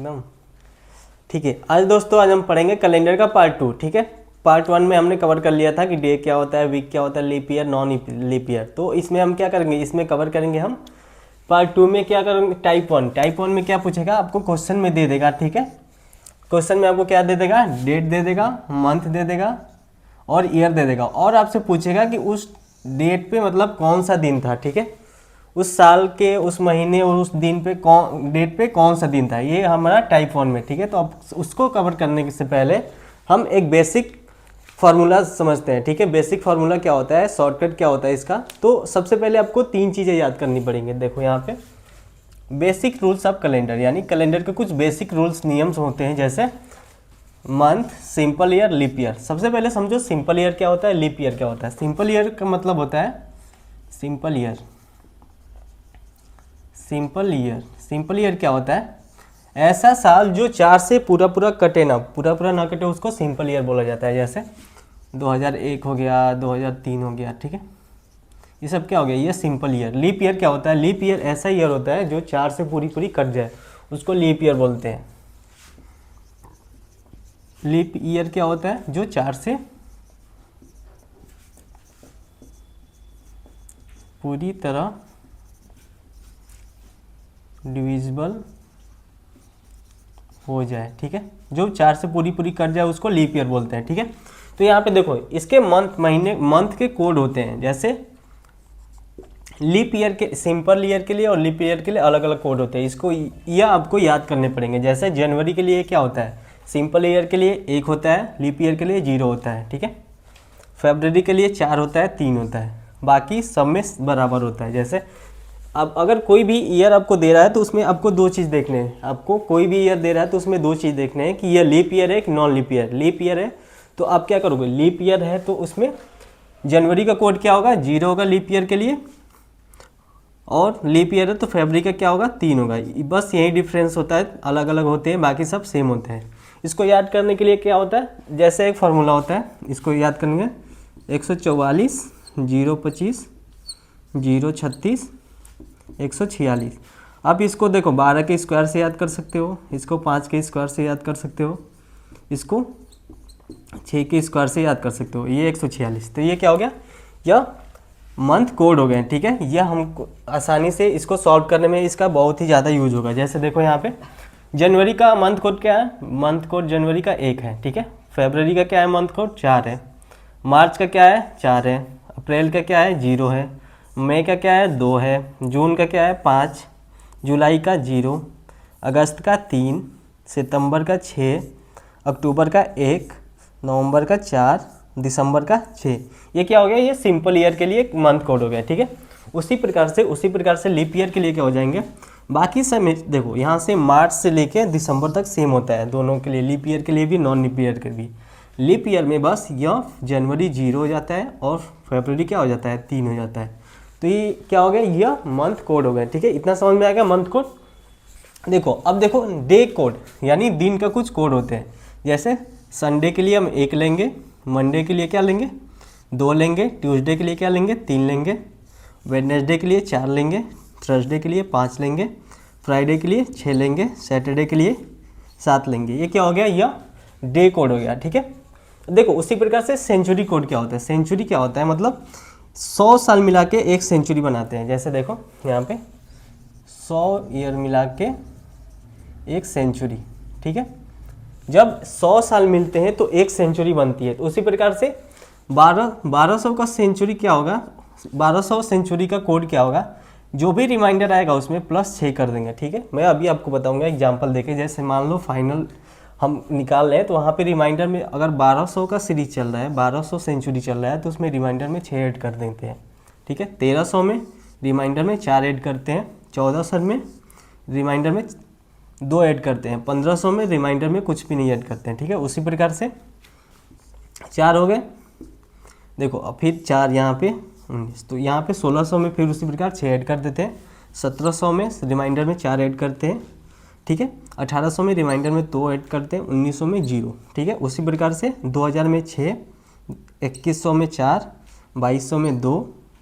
एकदम ठीक है। आज दोस्तों आज हम पढ़ेंगे कैलेंडर का पार्ट 2। ठीक है, पार्ट 1 में हमने कवर कर लिया था कि डे क्या होता है, वीक क्या होता है, leap year, non leap year. तो इसमें हम क्या करेंगे, इसमें कवर करेंगे हम पार्ट 2 में क्या करेंगे, टाइप 1। टाइप 1 में क्या पूछेगा, आपको क्वेश्चन में दे देगा। ठीक है, क्वेश्चन में आपको क्या दे देगा, डेट दे देगा, मंथ दे देगा और ईयर दे देगा, और आपसे पूछेगा कि उस डेट पे मतलब कौन सा दिन था। ठीक है, उस साल के उस महीने और उस दिन पे डेट पे कौन सा दिन था, ये हमारा टाइप 1 में। ठीक है, तो अब उसको कवर करने से पहले हम एक बेसिक फार्मूला समझते हैं। ठीक है, बेसिक फार्मूला क्या होता है, शॉर्टकट क्या होता है इसका। तो सबसे पहले आपको 3 चीज़ें याद करनी पड़ेंगी। देखो यहाँ पे बेसिक रूल्स ऑफ कैलेंडर, यानी कैलेंडर के कुछ बेसिक रूल्स नियम्स होते हैं, जैसे month, simple year, leap year. सबसे पहले समझो सिंपल ईयर क्या होता है, लीप ईयर क्या होता है। सिंपल ईयर का मतलब होता है simple year. Simple year, simple year क्या होता है, ऐसा साल जो 4 से पूरा पूरा कटे ना, पूरा पूरा ना कटे, उसको सिंपल ईयर बोला जाता है। जैसे 2001 हो गया, 2003 हो गया। ठीक है, ये सब क्या हो गया, ये सिंपल ईयर। लीप ईयर क्या होता है, लीप ईयर ऐसा ईयर होता है जो 4 से पूरी पूरी कट जाए, उसको लीप ईयर बोलते हैं। लीप ईयर क्या होता है, जो 4 से पूरी तरह डिविजिबल हो जाए। ठीक है, जो 4 से पूरी पूरी कट जाए उसको लीप ईयर बोलते हैं। ठीक है, तो यहाँ पे देखो इसके मंथ के कोड होते हैं। जैसे लीप ईयर के, सिंपल ईयर के लिए और लीप ईयर के लिए अलग अलग कोड होते हैं। इसको यह आपको याद करने पड़ेंगे। जैसे जनवरी के लिए क्या होता है, सिंपल ईयर के लिए 1 होता है, लीप ईयर के लिए 0 होता है। ठीक है, फरवरी के लिए 4 होता है, 3 होता है, बाकी सब में बराबर होता है। जैसे अब अगर कोई भी ईयर आपको दे रहा है तो उसमें आपको 2 चीज़ देखने हैं। आपको कोई भी ईयर दे रहा है तो उसमें 2 चीज़ देखने हैं कि यह लीप ईयर है कि non leap year. Leap year है तो आप क्या करोगे, लीप ईयर है तो उसमें जनवरी का कोड क्या होगा, 0 होगा लीप ईयर के लिए, और लीप ईयर है तो फरवरी का क्या होगा, 3 होगा। बस यही डिफरेंस होता है, अलग अलग होते हैं, बाकी सब सेम होते हैं। इसको याद करने के लिए क्या होता है, जैसे एक फार्मूला होता है, इसको याद करेंगे 144 025 036 146। अब इसको देखो 12 के स्क्वायर से याद कर सकते हो, इसको 5 के स्क्वायर से याद कर सकते हो, इसको 6 के स्क्वायर से याद कर सकते हो, ये 146। तो ये क्या हो गया, यह मंथ कोड हो गए। ठीक है, यह हमको आसानी से इसको सॉल्व करने में इसका बहुत ही ज़्यादा यूज होगा। जैसे देखो यहाँ पे जनवरी का मंथ कोड क्या है, मंथ कोड जनवरी का 1 है। ठीक है, फरवरी का क्या है, मंथ कोड 4 है, मार्च का क्या है 4 है, अप्रैल का क्या है 0 है, मई का क्या है 2 है, जून का क्या है 5, जुलाई का 0, अगस्त का 3, सितंबर का 6, अक्टूबर का 1, नवंबर का 4, दिसंबर का 6। ये क्या हो गया, ये सिंपल ईयर के लिए एक मंथ कोड हो गया। ठीक है, उसी प्रकार से लीप ईयर के लिए क्या हो जाएंगे, बाकी सब में देखो यहाँ से मार्च से लेके दिसंबर तक सेम होता है दोनों के लिए, लीप ईयर के लिए भी नॉन लीप ईयर के भी। लीप ईयर में बस यह जनवरी 0 हो जाता है और फरवरी क्या हो जाता है, 3 हो जाता है। तो ये क्या हो गया, यह मंथ कोड हो गया। ठीक है, इतना समझ में आ गया मंथ कोड। देखो अब देखो डे कोड, यानी दिन का कुछ कोड होते हैं। जैसे संडे के लिए हम 1 लेंगे, मंडे के लिए क्या लेंगे 2 लेंगे, ट्यूसडे के लिए क्या लेंगे 3 लेंगे, वेडनेसडे के लिए 4 लेंगे, थर्सडे के लिए 5 लेंगे, फ्राइडे के लिए 6 लेंगे, सैटरडे के लिए 7 लेंगे। ये क्या हो गया, यह डे कोड हो गया। ठीक है, देखो उसी प्रकार से सेंचुरी कोड क्या होता है। सेंचुरी क्या होता है, मतलब 100 साल मिला के एक सेंचुरी बनाते हैं। जैसे देखो यहाँ पे 100 ईयर मिला के एक सेंचुरी। ठीक है, जब 100 साल मिलते हैं तो एक सेंचुरी बनती है। तो उसी प्रकार से 1200 का सेंचुरी क्या होगा, 1200 सेंचुरी का कोड क्या होगा, जो भी रिमाइंडर आएगा उसमें +6 कर देंगे। ठीक है, मैं अभी आपको बताऊंगा एग्जांपल देके। जैसे मान लो फाइनल हम निकाल रहे हैं तो वहाँ पे रिमाइंडर में अगर 1200 का सीरीज चल रहा है, 1200 सेंचुरी चल रहा है, तो उसमें रिमाइंडर में 6 ऐड कर देते हैं। ठीक है, 1300 में रिमाइंडर में 4 ऐड करते हैं, 1400 में रिमाइंडर में 2 ऐड करते हैं, 1500 में रिमाइंडर में कुछ भी नहीं ऐड करते हैं। ठीक है, उसी प्रकार से 4 हो गए, देखो अब फिर 4 यहाँ पे 19, तो यहाँ पे 1600 में फिर उसी प्रकार 6 ऐड कर देते हैं, 1700 में रिमाइंडर में 4 ऐड करते हैं। ठीक है, 1800 में रिमाइंडर में 2 ऐड करते हैं, 1900 में 0। ठीक है, उसी प्रकार से 2000 में 6, 2100 में 4, 2200 में 2,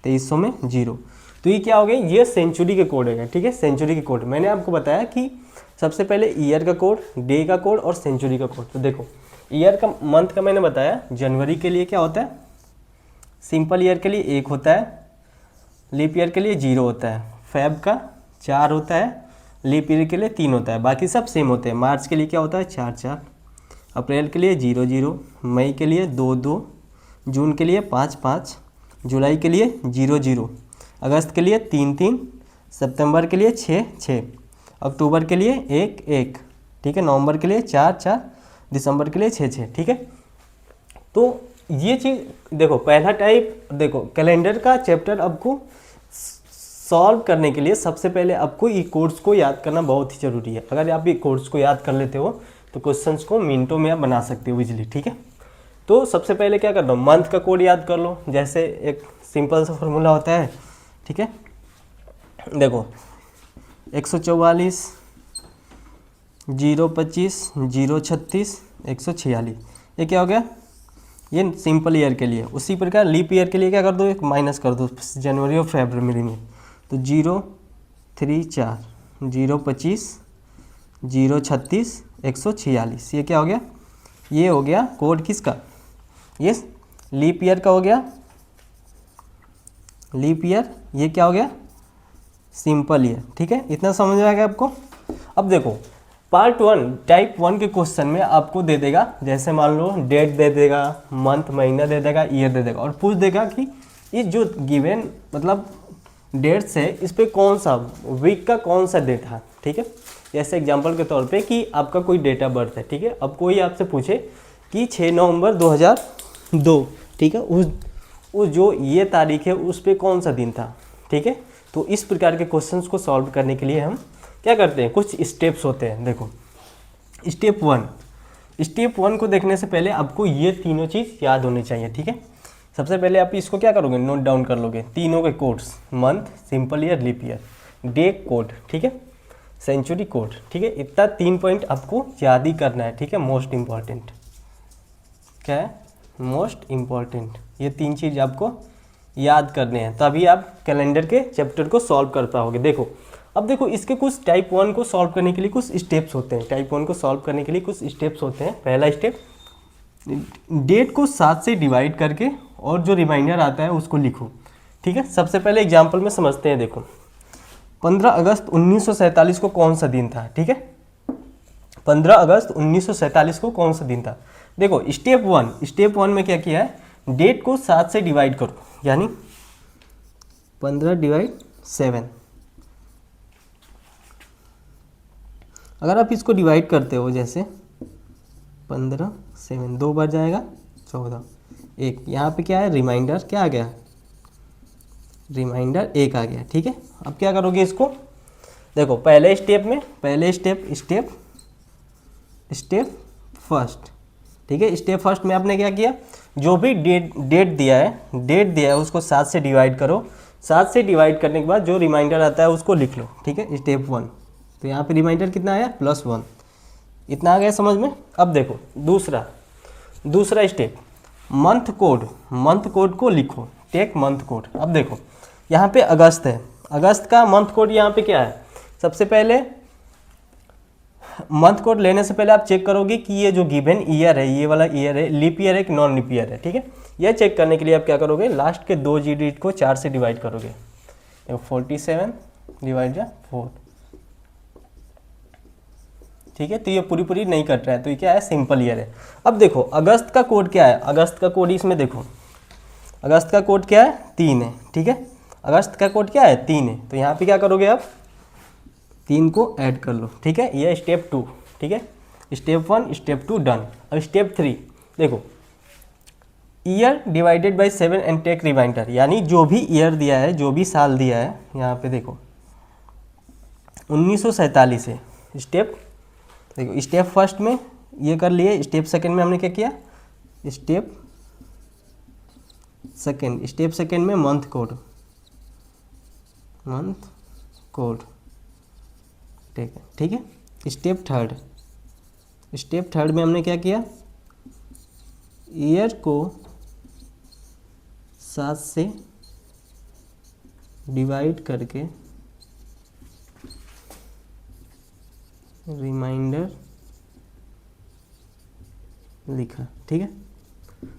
2300 में 0। तो ये क्या हो गया, ये सेंचुरी के कोड है। ठीक है, सेंचुरी के कोड मैंने आपको बताया कि सबसे पहले ईयर का कोड, डे का कोड और सेंचुरी का कोड। तो देखो ईयर का, मंथ का मैंने बताया, जनवरी के लिए क्या होता है, सिंपल ईयर के लिए 1 होता है, लीप ईयर के लिए 0 होता है, फेब का 4 होता है, लीप ईयर के लिए 3 होता है, बाकी सब सेम होते हैं। मार्च के लिए क्या होता है 4 4, अप्रैल के लिए 0 0, मई के लिए 2 2, जून के लिए 5 5, जुलाई के लिए 0 0, अगस्त के लिए 3 3, सितंबर के लिए 6 6, अक्टूबर के लिए 1 1, ठीक है, नवंबर के लिए 4 4, दिसंबर के लिए 6 6, ठीक है। तो ये चीज़ देखो, पहला टाइप देखो, कैलेंडर का चैप्टर आपको सॉल्व करने के लिए सबसे पहले आपको ये कोड्स को याद करना बहुत ही ज़रूरी है। अगर आप ये कोड्स को याद कर लेते हो तो क्वेश्चंस को मिनटों में आप बना सकते हो इजीली, ठीक है। तो सबसे पहले क्या करना, मंथ का कोड याद कर लो। जैसे एक सिंपल सा फॉर्मूला होता है, ठीक है, देखो 144 025 036 146, ये क्या हो गया, ये सिंपल ईयर के लिए। उसी प्रकार लीप ईयर के लिए क्या कर दो, एक माइनस कर दो जनवरी और फरवरी में, तो 0 3 4 025 036 146, ये क्या हो गया, ये हो गया कोड किसका, ये लीप ईयर का हो गया, लीप ईयर। ये क्या हो गया, सिंपल ईयर, ठीक है। इतना समझ में आ गया आपको। अब देखो पार्ट 1 टाइप 1 के क्वेश्चन में आपको दे देगा, जैसे मान लो डेट दे देगा, मंथ महीना दे देगा, ईयर दे देगा, और पूछ देगा कि ये जो गिवन मतलब डेट्स है इस पे कौन सा वीक का कौन सा डेट है, ठीक है। जैसे एग्जांपल के तौर पे कि आपका कोई डेट ऑफ बर्थ है, ठीक है, अब कोई आपसे पूछे कि 6 नवंबर 2002, ठीक है, उस जो ये तारीख है उस पे कौन सा दिन था, ठीक है। तो इस प्रकार के क्वेश्चंस को सॉल्व करने के लिए हम क्या करते हैं, कुछ स्टेप्स होते हैं। देखो स्टेप 1 को देखने से पहले आपको ये तीनों चीज़ याद होनी चाहिए, ठीक है। सबसे पहले आप इसको क्या करोगे, नोट डाउन कर लोगे तीनों के codes, month, simple year, leap year, day code, ठीक है, सेंचुरी कोड, ठीक है। इतना 3 पॉइंट आपको याद ही करना है, ठीक है। मोस्ट इम्पॉर्टेंट क्या है, मोस्ट इम्पॉर्टेंट, ये 3 चीज़ आपको याद करने हैं, तभी आप कैलेंडर के चैप्टर को सॉल्व कर पाओगे। देखो अब देखो इसके कुछ टाइप 1 को सॉल्व करने के लिए कुछ स्टेप्स होते हैं, टाइप 1 को सॉल्व करने के लिए कुछ स्टेप्स होते हैं। पहला स्टेप, डेट को 7 से डिवाइड करके और जो रिमाइंडर आता है उसको लिखो, ठीक है। सबसे पहले एग्जाम्पल में समझते हैं। देखो 15 अगस्त 1947 को कौन सा दिन था, ठीक है, 15 अगस्त 1947 को कौन सा दिन था। देखो स्टेप 1 में क्या किया है, डेट को 7 से डिवाइड करो, यानी 15 डिवाइड 7। अगर आप इसको डिवाइड करते हो, जैसे 15 7 2 बार जाएगा 14, एक यहाँ पे क्या है, रिमाइंडर क्या आ गया, रिमाइंडर 1 आ गया, ठीक है। अब क्या करोगे इसको, देखो पहले स्टेप में, पहले स्टेप फर्स्ट, ठीक है। स्टेप फर्स्ट में आपने क्या किया, जो भी डेट दिया है उसको 7 से डिवाइड करो, 7 से डिवाइड करने के बाद जो रिमाइंडर आता है उसको लिख लो, ठीक है, स्टेप 1। तो यहाँ पे रिमाइंडर कितना आया, +1, इतना आ गया समझ में। अब देखो दूसरा स्टेप, मंथ कोड को लिखो, टेक मंथ कोड। अब देखो यहाँ पे अगस्त है, अगस्त का मंथ कोड यहाँ पे क्या है, सबसे पहले मंथ कोड लेने से पहले आप चेक करोगे कि ये जो गिवन ईयर है, ये वाला ईयर है, लीप ईयर है कि नॉन लीप ईयर है, ठीक है। यह चेक करने के लिए आप क्या करोगे, लास्ट के 2 डिजिट को 4 से डिवाइड करोगे, 47 डिवाइड 4, ठीक है। तो ये पूरी नहीं कट रहा है, तो ये क्या है, सिंपल ईयर है। अब देखो अगस्त का कोड क्या है, अगस्त का कोड इसमें देखो, अगस्त का कोड क्या है, 3 है, ठीक है। अगस्त का कोड क्या है, 3 है। तो यहाँ पे क्या करोगे आप, 3 को ऐड कर लो, ठीक है। ये स्टेप 2, ठीक है, स्टेप 1 स्टेप 2 डन। अब स्टेप 3 देखो, year divided by 7 and take remainder, यानी जो भी ईयर दिया है, जो भी साल दिया है, यहाँ पे देखो 1947 है। स्टेप देखो, स्टेप फर्स्ट में ये कर लिए, स्टेप सेकंड में हमने क्या किया, स्टेप सेकंड में मंथ कोड, ठीक है। स्टेप थर्ड में हमने क्या किया, ईयर को 7 से डिवाइड करके रिमाइंडर लिखा, ठीक है।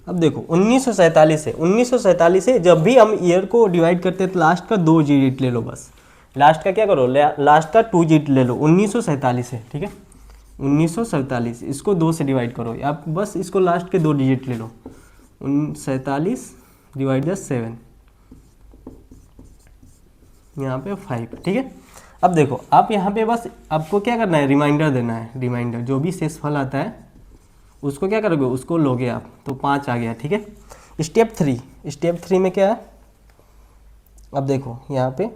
अब देखो 1947 है, 1947 से जब भी हम ईयर को डिवाइड करते हैं तो लास्ट का 2 डिजिट ले लो बस। लास्ट का क्या करो, लास्ट का 2 डिजिट ले लो। 1947 है, ठीक है, 1947 इसको 2 से डिवाइड करो, आप बस इसको लास्ट के 2 डिजिट ले लो। 47 डिवाइड 7, यहाँ पे 5, ठीक है। अब देखो आप यहाँ पे बस आपको क्या करना है, रिमाइंडर देना है। रिमाइंडर जो भी शेषफल आता है उसको क्या करोगे, उसको लोगे आप, तो 5 आ गया, ठीक है। स्टेप 3 में क्या है, अब देखो यहाँ पे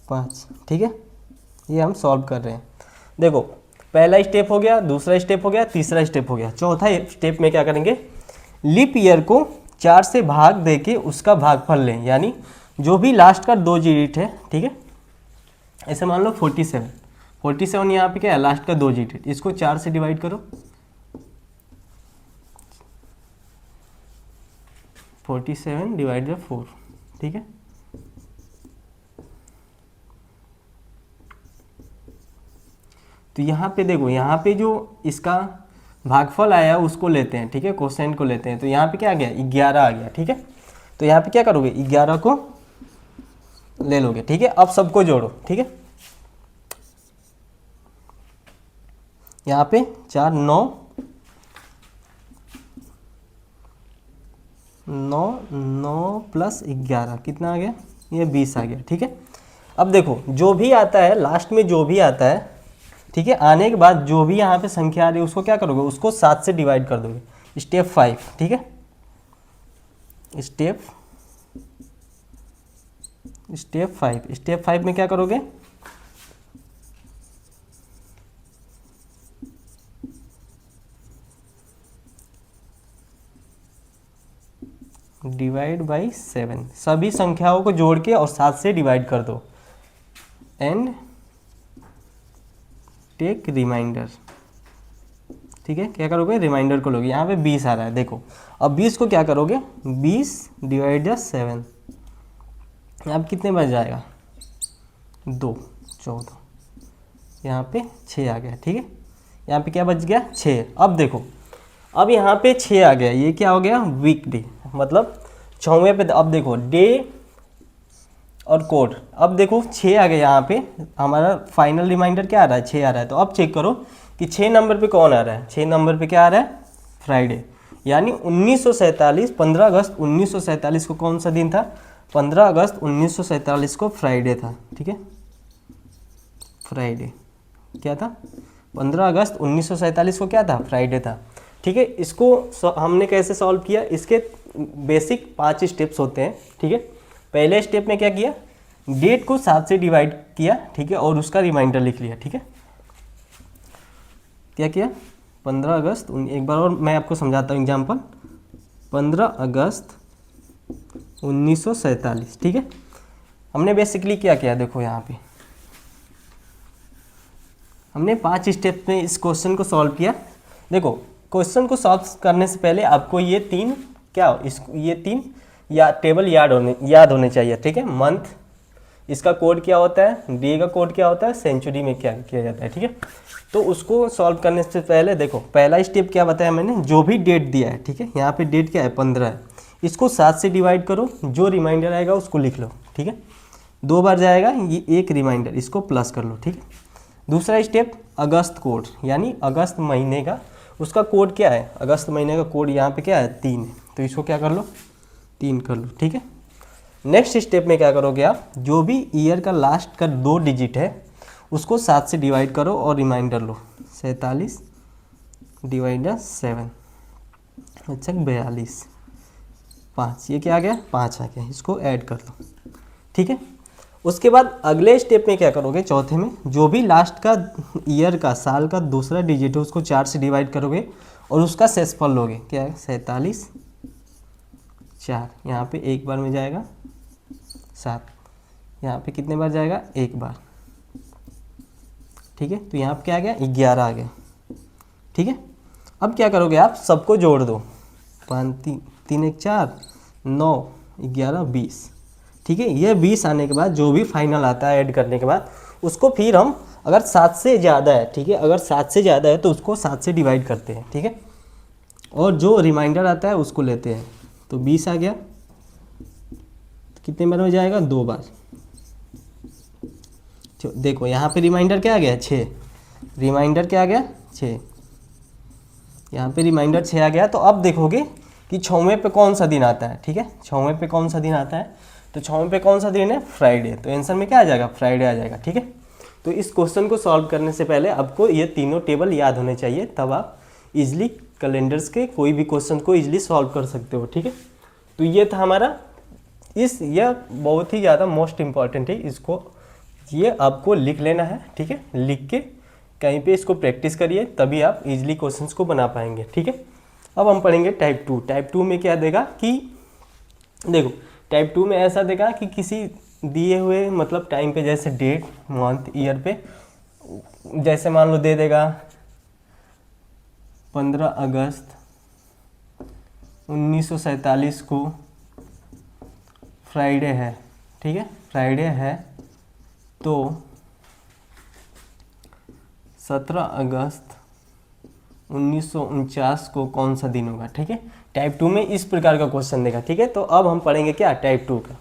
5, ठीक है, ये हम सॉल्व कर रहे हैं। देखो पहला स्टेप हो गया, दूसरा स्टेप हो गया, तीसरा स्टेप हो गया, चौथा स्टेप में क्या करेंगे, लीप ईयर को 4 से भाग दे के उसका भागफल लें, यानी जो भी लास्ट का 2 डिजिट है, ठीक है, ऐसे मान लो 47 यहाँ पे क्या है, लास्ट का 2 डिजिट, इसको 4 से डिवाइड करो। 47 डिवाइड 4, ठीक है। तो यहाँ पे देखो, यहाँ पे जो इसका भागफल आया उसको लेते हैं, ठीक है, क्वोशिएंट को लेते हैं। तो यहाँ पे क्या आ गया, 11 आ गया, ठीक है। तो यहाँ पे क्या करोगे, 11 को ले लोगे, ठीक है। अब सबको जोड़ो, ठीक है। यहाँ पे 4 9 प्लस 11 कितना आ गया, ये 20 आ गया, ठीक है। अब देखो जो भी आता है लास्ट में, जो भी आता है, ठीक है, आने के बाद जो भी यहाँ पे संख्या आ रही है उसको क्या करोगे, उसको 7 से डिवाइड कर दोगे। स्टेप 5, ठीक है, स्टेप 5 में क्या करोगे, डिवाइड बाई 7, सभी संख्याओं को जोड़ के और 7 से डिवाइड कर दो। एंड टेक रिमाइंडर, ठीक है, क्या करोगे, रिमाइंडर को लोगे। यहाँ पे 20 आ रहा है, देखो अब 20 को क्या करोगे, 20 डिवाइड 7, अब कितने बच जाएगा, 2, 14, यहाँ पे 6 आ गया, ठीक है। यहाँ पे क्या बच गया, 6। अब देखो अब यहाँ पे 6 आ गया, ये क्या हो गया, वीक डे, मतलब 6वें पे। अब देखो डे और कोड, अब देखो 6 आ गया, यहाँ पे हमारा फाइनल रिमाइंडर क्या आ रहा है, 6 आ रहा है। तो अब चेक करो कि 6 नंबर पे कौन आ रहा है, 6 नंबर पे क्या आ रहा है, फ्राइडे, यानी 1947, 15 अगस्त 1947 को कौन सा दिन था, 15 अगस्त 1947 को फ्राइडे था, ठीक है। फ्राइडे क्या था, 15 अगस्त 1947 को क्या था, फ्राइडे था, ठीक है। इसको हमने कैसे सॉल्व किया, इसके बेसिक 5 स्टेप्स होते हैं, ठीक है। पहले स्टेप में क्या किया, डेट को 7 से डिवाइड किया, ठीक है, और उसका रिमाइंडर लिख लिया, ठीक है। क्या किया, 15 अगस्त, एक बार और मैं आपको समझाता हूँ एग्जाम्पल, 15 अगस्त 1947, ठीक है। हमने बेसिकली क्या किया, देखो यहाँ पे हमने 5 स्टेप में इस क्वेश्चन को सॉल्व किया। देखो क्वेश्चन को सॉल्व करने से पहले आपको ये 3 ये 3 या टेबल याद होने चाहिए, ठीक है। मंथ, इसका कोड क्या होता है, डे का कोड क्या होता है, सेंचुरी में क्या किया जाता है, ठीक है। तो उसको सॉल्व करने से पहले देखो पहला स्टेप क्या बताया मैंने, जो भी डेट दिया है, ठीक है, यहाँ पे डेट क्या है, 15 है, इसको 7 से डिवाइड करो, जो रिमाइंडर आएगा उसको लिख लो, ठीक है। 2 बार जाएगा, ये एक रिमाइंडर, इसको प्लस कर लो, ठीक है। दूसरा स्टेप अगस्त कोड, यानी अगस्त महीने का उसका कोड क्या है, अगस्त महीने का कोड यहाँ पे क्या है, 3 है, तो इसको क्या कर लो, 3 कर लो, ठीक है। नेक्स्ट स्टेप में क्या करोगे आप, जो भी ईयर का लास्ट का 2 डिजिट है उसको 7 से डिवाइड करो और रिमाइंडर लो, 47 डिवाइड 7, अच्छा 42, 5, ये क्या आ गया, 5 आ गया, इसको ऐड कर लो, ठीक है। उसके बाद अगले स्टेप में क्या करोगे, चौथे में जो भी लास्ट का ईयर का, साल का दूसरा डिजिट है उसको 4 से डिवाइड करोगे और उसका शेषफल लोगे, क्या है, 47, 4, यहाँ पे एक बार में जाएगा 7, यहाँ पे कितने बार जाएगा, एक बार, ठीक है। तो यहाँ पे क्या आ गया, 11 आ गया, ठीक है। अब क्या करोगे आप, सबको जोड़ दो, 5 3 1 4 9 11 20, ठीक है। ये 20 आने के बाद जो भी फाइनल आता है ऐड करने के बाद उसको फिर हम अगर 7 से ज़्यादा है, ठीक है, अगर 7 से ज़्यादा है तो उसको 7 से डिवाइड करते हैं, ठीक है, और जो रिमाइंडर आता है उसको लेते हैं। तो 20 आ गया, तो कितने बार में जाएगा, 2 बार। देखो यहाँ पे रिमाइंडर क्या आ गया, 6, रिमाइंडर क्या आ गया, 6, यहाँ पे रिमाइंडर 6 आ गया। तो अब देखोगे कि 6वें पे कौन सा दिन आता है, ठीक है, 6वें पे कौन सा दिन आता है, तो 6वें पे कौन सा दिन है, फ्राइडे। तो आंसर में क्या आ जाएगा, फ्राइडे आ जाएगा, ठीक है। तो इस क्वेश्चन को सॉल्व करने से पहले आपको ये तीनों टेबल याद होने चाहिए, तब आप इजिली कैलेंडर्स के कोई भी क्वेश्चन को इजिली सॉल्व कर सकते हो, ठीक है। तो ये था हमारा यह बहुत ही ज़्यादा मोस्ट इम्पॉर्टेंट है, इसको ये आपको लिख लेना है, ठीक है, लिख के कहीं पे इसको प्रैक्टिस करिए, तभी आप इजीली क्वेश्चंस को बना पाएंगे, ठीक है। अब हम पढ़ेंगे टाइप 2। टाइप 2 में क्या देगा कि देखो टाइप 2 में ऐसा देगा कि किसी दिए हुए मतलब टाइम पे, जैसे डेट, मंथ, ईयर पे, जैसे मान लो दे देगा 15 अगस्त 1947 को फ्राइडे है, ठीक है, फ्राइडे है, तो 17 अगस्त 1949 को कौन सा दिन होगा, ठीक है। टाइप 2 में इस प्रकार का क्वेश्चन देगा, ठीक है। तो अब हम पढ़ेंगे क्या, टाइप 2 का।